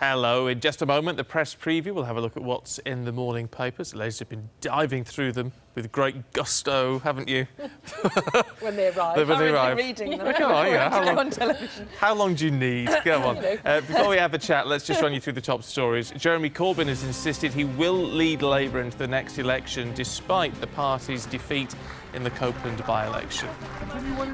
Hello. In just a moment, the press preview. We'll have a look at what's in the morning papers. The ladies have been diving through them with great gusto, haven't you? When they arrive. When they arrive. Reading them. Come on, on television. How long do you need? Come on. Before we have a chat, let's just run you through the top stories. Jeremy Corbyn has insisted he will lead Labour into the next election despite the party's defeat in the Copeland by-election.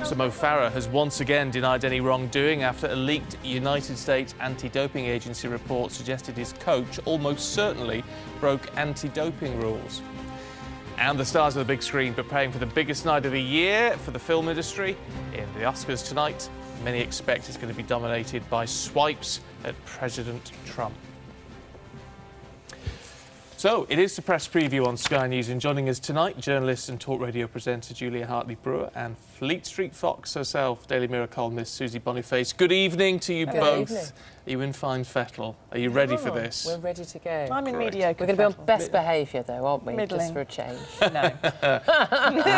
So Mo Farah has once again denied any wrongdoing after a leaked United States anti-doping agency report suggested his coach almost certainly broke anti-doping rules. And the stars of the big screen preparing for the biggest night of the year for the film industry. In the Oscars tonight, many expect it's going to be dominated by swipes at President Trump. So, it is the press preview on Sky News, and joining us tonight, journalist and talk radio presenter Julia Hartley-Brewer and Fleet Street Fox herself, Daily Mirror columnist Susie Boniface. Good evening to you both. Evening. Are you in fine fettle? Are you ready for this? We're ready to go. I'm in mediocre. We're going to be on best behaviour, though, aren't we? Middling. Just for a change. No.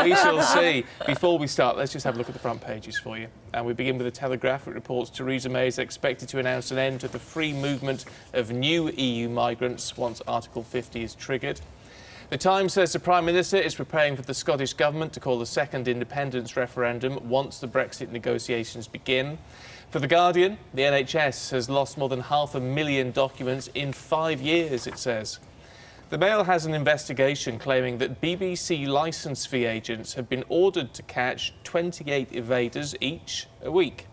We shall see. Before we start, let's just have a look at the front pages for you. And we begin with the Telegraph. It reports Theresa May is expected to announce an end to the free movement of new EU migrants once Article 50 is triggered. The Times says the Prime Minister is preparing for the Scottish Government to call a second independence referendum once the Brexit negotiations begin. For The Guardian, the NHS has lost more than 500,000 documents in 5 years, it says. The Mail has an investigation claiming that BBC licence fee agents have been ordered to catch 28 evaders each a week.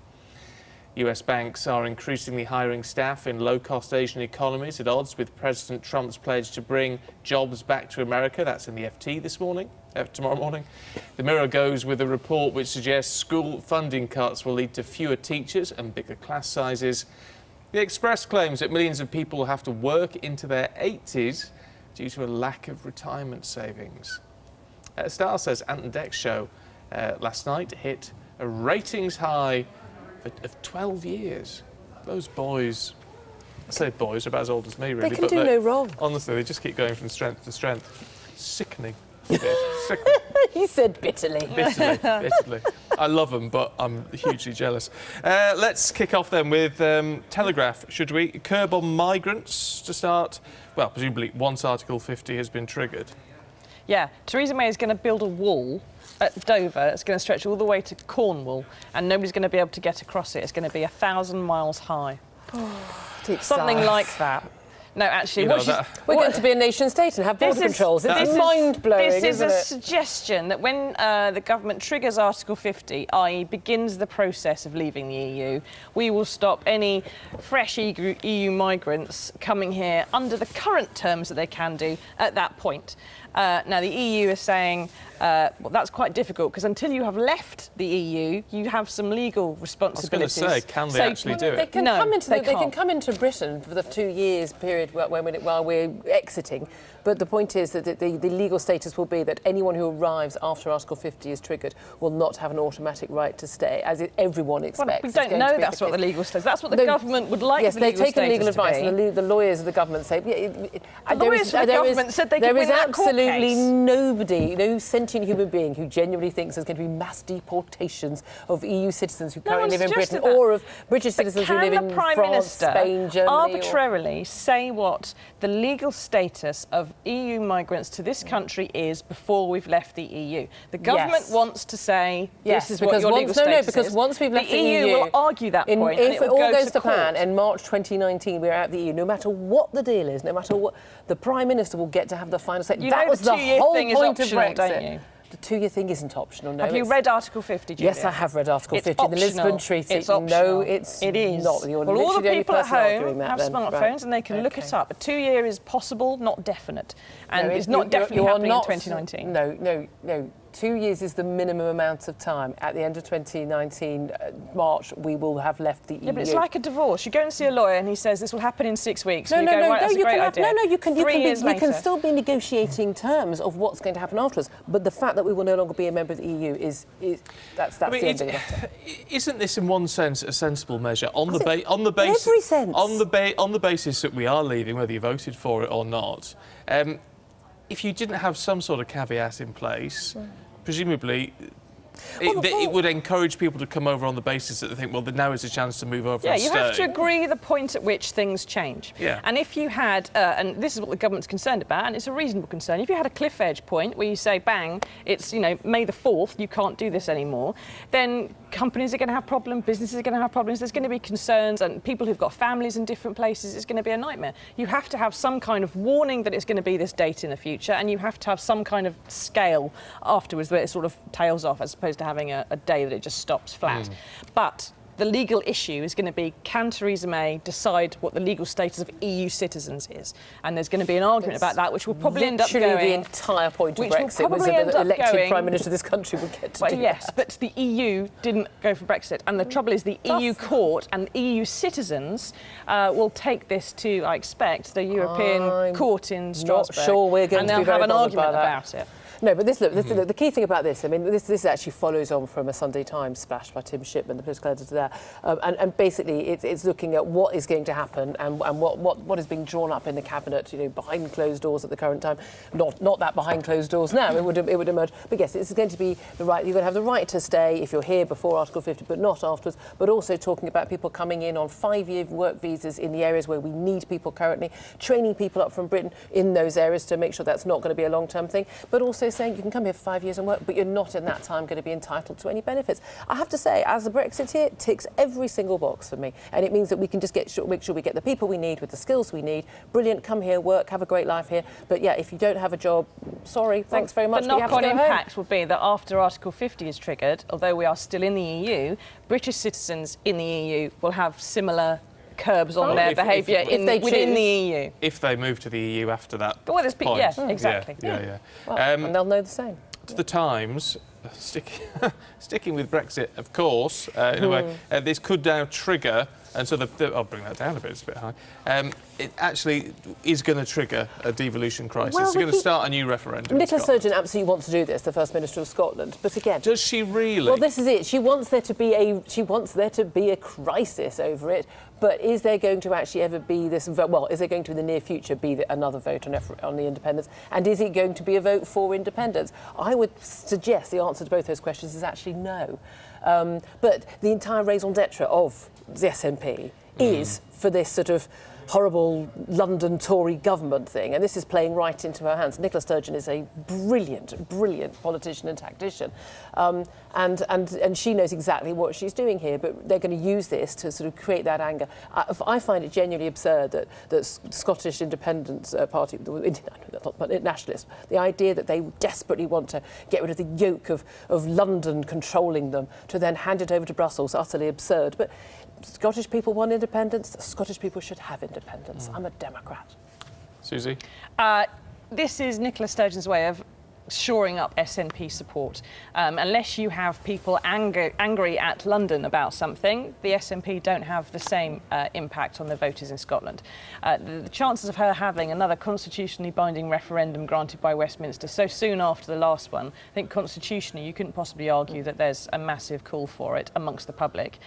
US banks are increasingly hiring staff in low-cost Asian economies at odds with President Trump's pledge to bring jobs back to America. That's in the FT tomorrow morning. The Mirror goes with a report which suggests school funding cuts will lead to fewer teachers and bigger class sizes. The Express claims that millions of people will have to work into their 80s due to a lack of retirement savings. Star says Ant and Dec's show last night hit a ratings high of 12 years. Those boys, I say boys, are about as old as me, really. They can do no wrong. Honestly, they just keep going from strength to strength. Sickening. Sickening. He said bitterly. Bitterly. I love them, but I'm hugely jealous. Let's kick off then with Telegraph, should we? Curb on migrants to start, well, presumably once Article 50 has been triggered. Yeah, Theresa May is going to build a wall at Dover. It's going to stretch all the way to Cornwall, and nobody's going to be able to get across it. It's going to be 1,000 miles high. Something like that. No, actually, we're going to be a nation state and have border controls. It's mind-blowing, This is isn't a it? suggestion that when the government triggers Article 50, i.e. begins the process of leaving the EU, we will stop any fresh EU migrants coming here under the current terms that they can do at that point. Now, the EU is saying, well, that's quite difficult, because until you have left the EU, you have some legal responsibilities. I was going to say, can they actually do it? They can come into Britain for the 2 years period while we're exiting. But the point is that the legal status will be that anyone who arrives after Article 50 is triggered will not have an automatic right to stay, as everyone expects. Well, we don't know that's what the legal status. That's what the government would like. Yes, they've taken legal advice, and the lawyers of the government say. The lawyers of the government said they could win that court case. There is absolutely nobody, no sentient human being, who genuinely thinks there's going to be mass deportations of EU citizens who currently live in Britain, or of British citizens who live in France, Spain, Germany. Arbitrarily say what the legal status of EU migrants to this country is before we've left the EU. The government wants to say this is what your legal status is. Because once we've left the EU, will argue that point. If it all goes to plan, in March 2019 we're out of the EU, no matter what the deal is, no matter what, the Prime Minister will get to have the final say. That was the whole point of Brexit. Don't you? The 2-year thing isn't optional. No, have you read Article 50, Julia? Yes, I have read Article 50. Optional. The Lisbon Treaty. It's optional. No, it is not. Well, all the people at home have smartphones, right. and they can look it up. A 2-year is possible, not definite. And it's not definitely happening in 2019. No. 2 years is the minimum amount of time. At the end of 2019, March, we will have left the EU. Yeah, but it's like a divorce. You go and see a lawyer and he says this will happen in 6 weeks. You You can still be negotiating terms of what's going to happen afterwards. But the fact that we will no longer be a member of the EU that's the end of the matter. Isn't this, in one sense, a sensible measure on the basis that we are leaving, whether you voted for it or not? If you didn't have some sort of caveat in place, presumably It would encourage people to come over on the basis that they think, well, now is a chance to move over Yeah, and you stay. have to agree the point at which things change. Yeah. And if you had, and this is what the government's concerned about, and it's a reasonable concern, if you had a cliff edge point where you say, bang, it's, May the 4th, you can't do this anymore, then companies are going to have problems, businesses are going to have problems, there's going to be concerns, and people who've got families in different places, it's going to be a nightmare. You have to have some kind of warning that it's going to be this date in the future, and you have to have some kind of scale afterwards where it sort of tails off, as opposed to having a day that it just stops flat. But the legal issue is going to be, can Theresa May decide what the legal status of EU citizens is? And there's going to be an argument about that, which will probably end up going... Literally the entire point of Brexit was that the elected Prime Minister of this country would get to do yes, that. but the EU didn't go for Brexit. And the trouble is the EU court and EU citizens will take this to, I expect, the European court in Strasbourg. Not sure we're going to be very and they'll have an bothered argument by that. about it. No, but the key thing about this, I mean, this actually follows on from a Sunday Times splash by Tim Shipman, the political editor there, and basically it's looking at what is going to happen and what is being drawn up in the cabinet, behind closed doors at the current time, not that behind closed doors now. It would emerge, but yes, it's going to be the right. You're going to have the right to stay if you're here before Article 50, but not afterwards. But also talking about people coming in on 5-year work visas in the areas where we need people currently, training people up from Britain in those areas to make sure that's not going to be a long-term thing, but also saying you can come here for 5 years and work, but you're not in that time going to be entitled to any benefits. I have to say, as a Brexiteer, it ticks every single box for me, and it means that we can just make sure we get the people we need with the skills we need. Brilliant, come here, work, have a great life here. But yeah, if you don't have a job, sorry, thanks very much. The knock-on impact will be that after Article 50 is triggered, although we are still in the EU, British citizens in the EU will have similar curbs on their behaviour within the EU. If they move to the EU after that well, point. Yeah, exactly. Yeah. Well, and they'll know the same. To the Times, sticking with Brexit, of course, in a way, this could now trigger, and so I'll bring that down a bit, it's a bit high, it actually is going to trigger a devolution crisis. Well, it's going to start a new referendum. Nicola Sturgeon absolutely wants to do this, the First Minister of Scotland, but again... Does she really? Well, this is it. She wants there to be a crisis over it, but is there going to actually ever be this... Well, is there going to, in the near future, be another vote on the independence? And is it going to be a vote for independence? I would suggest the answer to both those questions is actually no. But the entire raison d'etre of the SNP is for this sort of horrible London Tory government thing, and this is playing right into her hands. Nicola Sturgeon is a brilliant politician and tactician, and she knows exactly what she's doing here, but they're going to use this to sort of create that anger. I find it genuinely absurd that Scottish Independence Party, not nationalists, the idea that they desperately want to get rid of the yoke of London controlling them, to then hand it over to Brussels, utterly absurd. But Scottish people want independence. Scottish people should have independence. I'm a Democrat. Susie? This is Nicola Sturgeon's way of shoring up SNP support. Unless you have people angry at London about something, the SNP don't have the same impact on the voters in Scotland. The chances of her having another constitutionally binding referendum granted by Westminster so soon after the last one, I think constitutionally you couldn't possibly argue that there's a massive call for it amongst the public.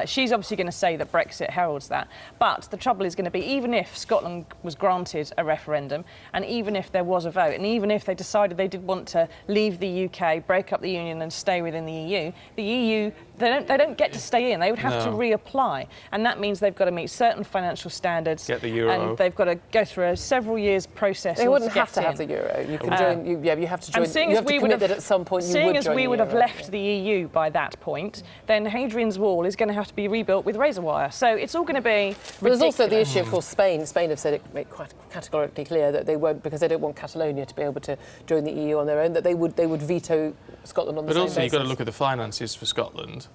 She's obviously going to say that Brexit heralds that, but the trouble is going to be, even if Scotland was granted a referendum, and even if there was a vote, and even if they decided they did want to leave the UK, break up the Union and stay within the EU, they don't get to stay in. They would have to reapply, and that means they've got to meet certain financial standards. Get the euro. And they've got to go through a several years process. They wouldn't have to have the euro. You can join. You have to join. And seeing you as have to we commit would have, that at some point you would seeing as join we the would euro. have left the EU by that point, then Hadrian's Wall is going to have to be rebuilt with razor wire. So it's all going to be ridiculous. But there's also the issue, of course, Spain. Spain have said it made quite categorically clear that they won't, because they don't want Catalonia to be able to join the EU on their own, that they would veto Scotland on the same basis. But also you've got to look at the finances for Scotland.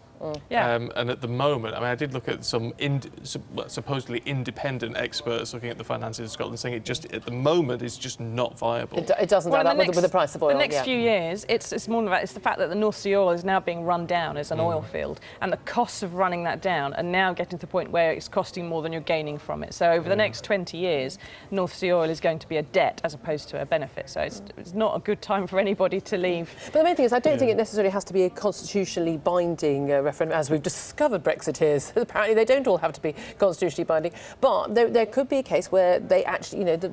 And at the moment, I mean, I did look at some supposedly independent experts looking at the finances of Scotland, saying it just, at the moment, is just not viable. It doesn't add up with the price of oil. The next few years, it's more than that. It's the fact that the North Sea oil is now being run down as an oil field, and the costs of running that down are now getting to the point where it's costing more than you're gaining from it. So over the next 20 years, North Sea oil is going to be a debt as opposed to a benefit. So it's not a good time for anybody to leave. But the main thing is, I don't think it necessarily has to be a constitutionally binding referendum, as we've discovered Brexiteers. Apparently they don't all have to be constitutionally binding, but there could be a case where they actually, the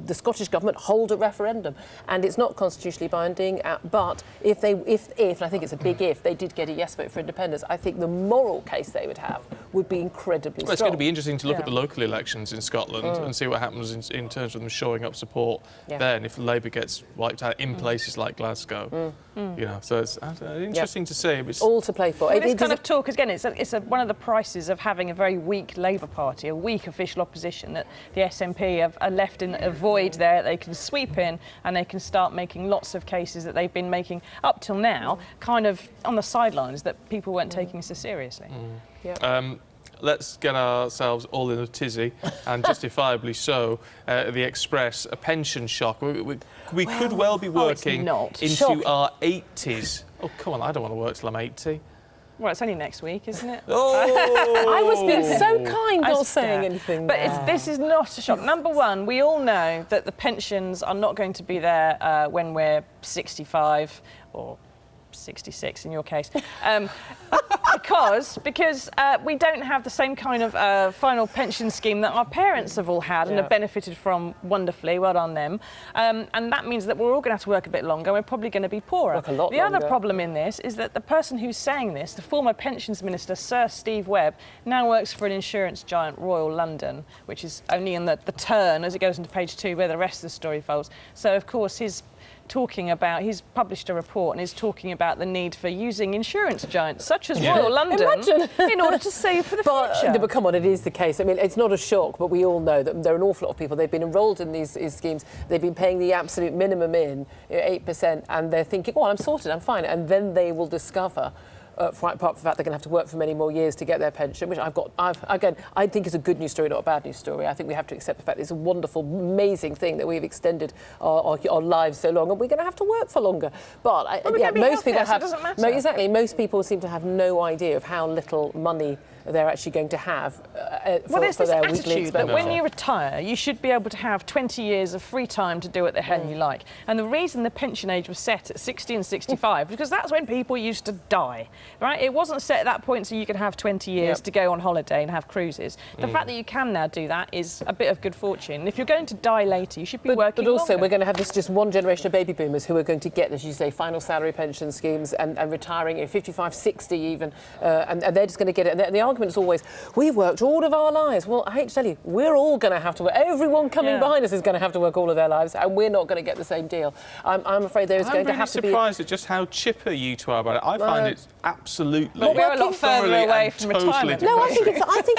the Scottish Government hold a referendum. And it's not constitutionally binding, but if, and I think it's a big if, they did get a yes vote for independence, I think the moral case they would have would be incredibly strong. It's going to be interesting to look at the local elections in Scotland and see what happens in terms of them showing up support there, and if Labour gets wiped out in places like Glasgow. You know, so it's interesting to see. It's all to play for. Well, this kind of talk, again, it's one of the prices of having a very weak Labour Party, a weak official opposition, that the SNP are left in a void there. They can sweep in and they can start making lots of cases that they've been making up till now, kind of on the sidelines, that people weren't taking so seriously. Let's get ourselves all in a tizzy, and justifiably so. The Express, a pension shock. We could well be working into our 80s. Oh, come on, I don't want to work till I'm 80. Well, it's only next week, isn't it? Oh! I was being so kind, not saying anything. But this is not a shock. Number one, we all know that the pensions are not going to be there when we're 65 or 66 in your case, because we don't have the same kind of final pension scheme that our parents have all had and have benefited from wonderfully. Well done them. And that means that we're all going to have to work a bit longer. We're probably going to be poorer. Work a lot the longer. Other problem in this is that the person who's saying this, the former pensions minister, Sir Steve Webb, now works for an insurance giant, Royal London, which is only in the turn as it goes into page 2 where the rest of the story folds. So, of course, he's published a report and is talking about the need for using insurance giants such as Royal London in order to save for the future. But come on, it is the case. I mean, it's not a shock, but we all know that there are an awful lot of people. They've been enrolled in these schemes. They've been paying the absolute minimum 8%, and they're thinking, oh, I'm sorted, I'm fine. And then they will discover, apart from the fact they're going to have to work for many more years to get their pension, which I think is a good news story, not a bad news story. I think we have to accept the fact that it's a wonderful, amazing thing that we've extended our lives so long, and we're going to have to work for longer. But most people have. So it doesn't matter. Exactly. Most people seem to have no idea of how little money they're actually going to have for there's their this weekly attitude that expenditure. when you retire, you should be able to have 20 years of free time to do what the hell you like. And the reason the pension age was set at 60 and 65 because that's when people used to die, right? It wasn't set at that point so you could have 20 years to go on holiday and have cruises. The fact that you can now do that is a bit of good fortune. And if you're going to die later, you should be working But also, longer. we're going to have this just one generation of baby boomers who are going to get, as you say, final salary pension schemes and retiring at 55, 60 even, and they're just going to get it. And the argument is always, we've worked all of our lives. Well, I hate to tell you, we're all going to have to work. Everyone coming behind us is going to have to work all of their lives, and we're not going to get the same deal. I'm afraid there is going to have to be... I'm really surprised at just how chipper you two are about it. I find it absolutely... But we're a lot further away from retirement. No, I think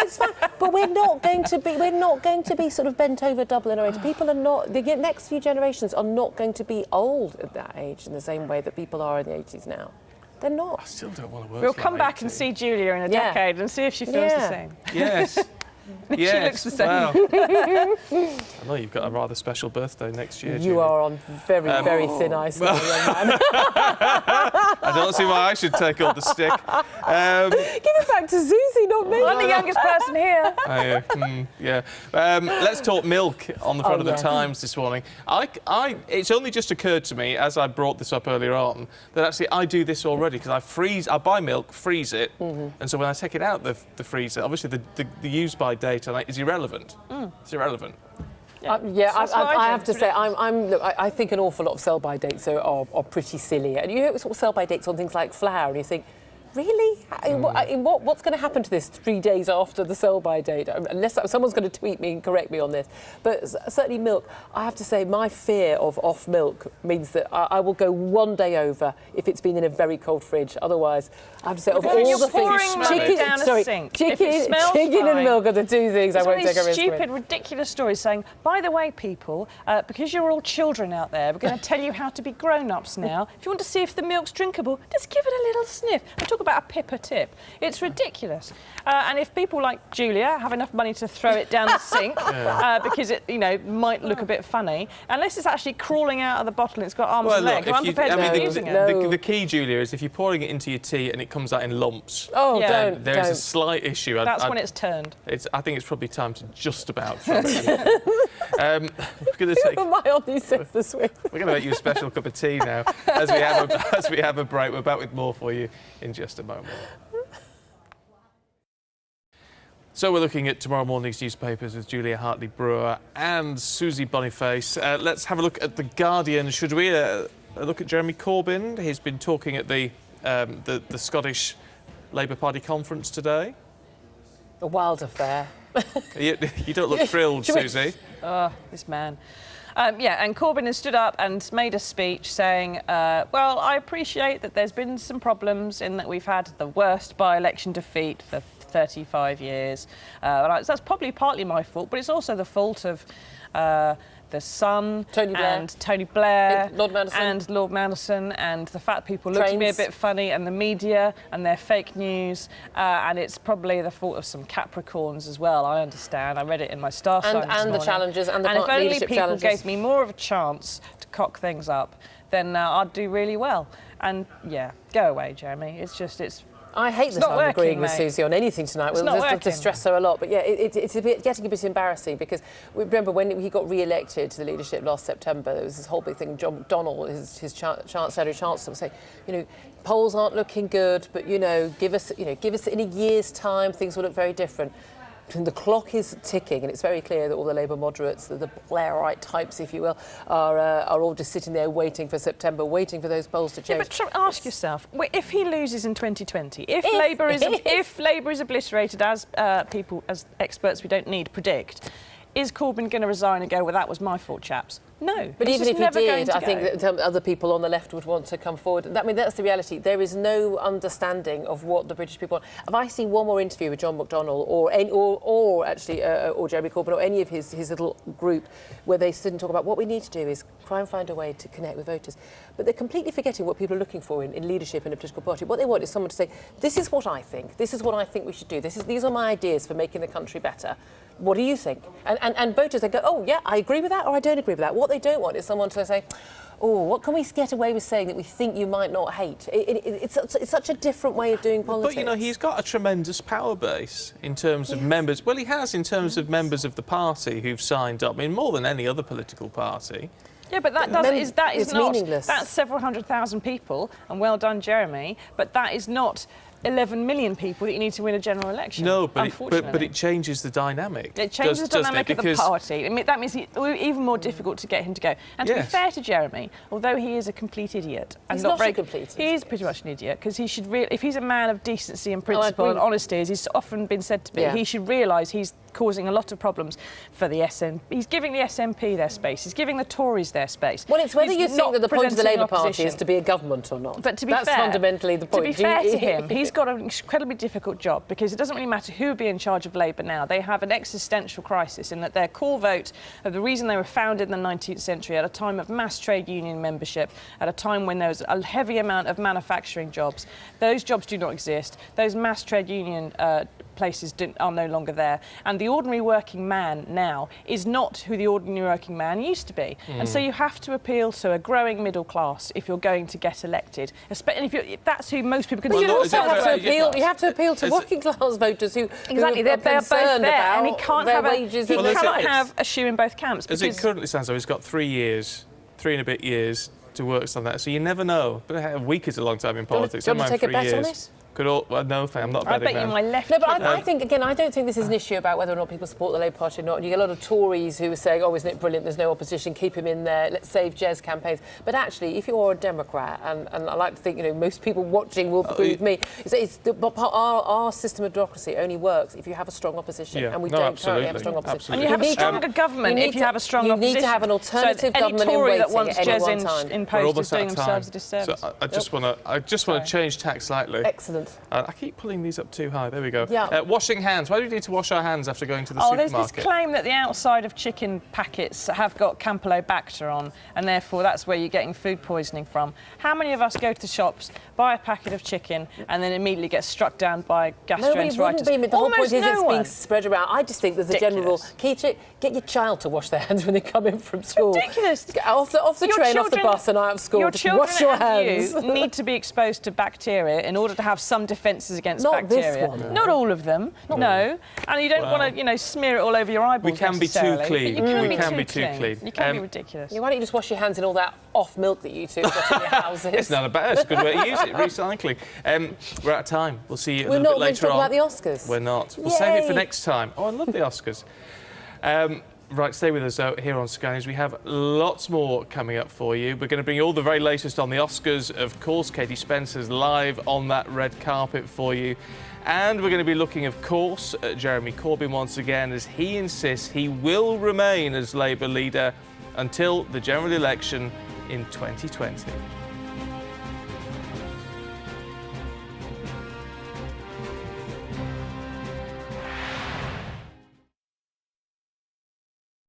it's fine. But we're not going to be sort of bent over double in our age. People are not... The next few generations are not going to be old at that age in the same way that people are in the 80s now. They're not. I still don't want to work. We'll come back and see Julia in a decade and see if she feels the same. Yes. Yes. She looks the same. Wow. I know you've got a rather special birthday next year. You are on very, very thin ice, young man. I don't see why I should take all the stick. Give it back to Susie, not me. I'm the youngest person here. Let's talk milk on the front of the Times this morning. It's only just occurred to me as I brought this up earlier on that actually I do this already because I buy milk, freeze it, and so when I take it out the freezer, obviously the use by date is irrelevant. It's irrelevant. I have to say, I think an awful lot of sell-by dates are pretty silly. And you know, sort of sell-by dates on things like flour, and you think, really? What's going to happen to this 3 days after the sell-by date? Unless someone's going to tweet me and correct me on this. But certainly milk, I have to say, my fear of off milk means that I will go one day over if it's been in a very cold fridge. Otherwise, I have to say, of all the things... Chicken and milk are the two things I won't take a risk with. Stupid, ridiculous stories saying, by the way, people, because you're all children out there, we're going to tell you how to be grown-ups now. If you want to see if the milk's drinkable, just give it a little sniff. I talk about a pipper tip. It's ridiculous. And if people like Julia have enough money to throw it down the sink because it, might look a bit funny, unless it's actually crawling out of the bottle and it's got arms and legs, I'm prepared to be using it. The key, Julia, is if you're pouring it into your tea and it comes out in lumps. Oh, There's a slight issue. That's when it's turned. I think it's probably time to just about throw it. We're going to take... Am I on these Sister Swift? We're going to make you a special cup of tea now as we have a break. We're back with more for you in just a moment. So we're looking at tomorrow morning's newspapers with Julia Hartley-Brewer and Susie Boniface. Let's have a look at The Guardian. Should we look at Jeremy Corbyn? He's been talking at the Scottish Labour Party conference today. A wild affair. You don't look thrilled, Susie. Oh, this man. Yeah, and Corbyn has stood up and made a speech saying, well, I appreciate that there's been some problems in that we've had the worst by-election defeat for 35 years. That's probably partly my fault, but it's also the fault of the Sun and Tony Blair Lord Manderson. and Lord Manderson, and the fact people look at me a bit funny, and the media and their fake news, and it's probably the fault of some Capricorns as well. I understand. I read it in my star sign this and the morning. challenges and the if only leadership people challenges. gave me more of a chance to cock things up, then I'd do really well. And yeah, go away, Jeremy. It's. I hate that not I'm working, agreeing with mate. Susie on anything tonight. It's We'll not just working. distress her a lot. But yeah, it's getting a bit embarrassing because we remember when he got re-elected to the leadership last September, there was this whole big thing. John McDonnell, his Chancellor, was saying, polls aren't looking good, but give us in a year's time, things will look very different. And the clock is ticking, and it's very clear that all the Labour moderates, the Blairite types, if you will, are all just sitting there waiting for September, waiting for those polls to change. Yeah, but ask yourself, if he loses in 2020, if Labour is obliterated, as experts we don't need predict, is Corbyn going to resign and go, well, that was my fault, chaps? No. But even if he did, I think that that other people on the left would want to come forward. I mean, that's the reality. There is no understanding of what the British people want. If I see one more interview with John McDonnell or Jeremy Corbyn or any of his little group where they sit and talk about what we need to do is try and find a way to connect with voters. But they're completely forgetting what people are looking for in leadership in a political party. What they want is someone to say, this is what I think. This is what I think we should do. These are my ideas for making the country better. What do you think? And voters, they go, oh, yeah, I agree with that or I don't agree with that. What they don't want is someone to say, oh, what can we get away with saying that we think you might not hate? It's such a different way of doing politics. But, he's got a tremendous power base in terms of members. Well, he has in terms of members of the party who've signed up. I mean, more than any other political party. Yeah, but that is not meaningless. That's several 100,000 people, and well done, Jeremy. But that is not 11 million people that you need to win a general election. No, but unfortunately. it changes the dynamic. It changes the dynamic of the Because party. I mean, that makes it even more difficult to get him to go. And to be fair to Jeremy, although he is a complete idiot and He's not not very a complete he is pretty much an idiot because he should if he's a man of decency and I principle agree. and honesty, as he's often been said to be, he should realise he's causing a lot of problems for the SNP. He's giving the SNP their space. He's giving the Tories their space. Well, it's whether He's you think not that the point of the presenting Labour Party opposition. is to be a government or not. But to be that's fair, fundamentally the point. To be fair to him, he's got an incredibly difficult job because it doesn't really matter who would be in charge of Labour now. They have an existential crisis in that their core vote of the reason they were founded in the 19th century at a time of mass trade union membership, at a time when there was a heavy amount of manufacturing jobs. Those jobs do not exist. Those mass trade union places are no longer there. And the ordinary working man now is not who the ordinary working man used to be. And so you have to appeal to a growing middle class if you're going to get elected. Especially if that's who most people consider. You also have to appeal- appeal. You have to appeal to working class voters who Exactly, who are they're both concerned there, about and he can't their have wages he and their cannot rights. have a shoe in both camps. as it currently stands, though, he's got 3 and a bit years to work on that. So you never know. But a week is a long time in politics. Do you want to Never take a mind bet on 3 years. it? No, I'm not I betting bet you now. my left. No, but I think, again, I don't think this is an issue about whether or not people support the Labour Party or not. You get a lot of Tories who are saying, oh, isn't it brilliant, there's no opposition, keep him in there, let's save Jez campaigns. But actually, if you're a Democrat, and I like to think, most people watching will agree with me, our system of democracy only works if you have a strong opposition, and we don't currently have a strong opposition. And you have a stronger government if you have a strong opposition. You need to have an alternative so government any Tory in that waiting wants at any one Jez time. in We're post is almost out doing of themselves a time. disservice. So I just want to change tack slightly. Excellent. I keep pulling these up too high. There we go. Yeah. Washing hands. Why do we need to wash our hands after going to the There's supermarket? this claim that the outside of chicken packets have got Campylobacter on, and therefore that's where you're getting food poisoning from. How many of us go to the shops, buy a packet of chicken, and then immediately get struck down by gastroenteritis? Nobody wouldn't be. The whole point is it's being one. spread around. I just think there's a general Ridiculous. get your child to wash their hands when they come in from school. Ridiculous. Get off the train, off the bus, and out of school. Your Just children wash your and hands. you need to be exposed to bacteria in order to have some some defences against Not this bacteria. one. Not all of them, no. And you don't want to, smear it all over your eyeballs. We can be too necessarily, clean. but You We can can be be too clean. You can be ridiculous. Yeah, why don't you just wash your hands in all that off milk that you two have got in your houses? It's not a bad. It's a good way to use it. Recycling. We're out of time. We'll see you a We're little not bit going to later talk on. about the Oscars. We're not. We'll save it for Yay. next time. Oh, I love the Oscars. Right, stay with us here on Sky News. We have lots more coming up for you. We're going to bring you all the very latest on the Oscars. Of course, Katie Spencer's live on that red carpet for you. And we're going to be looking, of course, at Jeremy Corbyn once again, as he insists he will remain as Labour leader until the general election in 2020.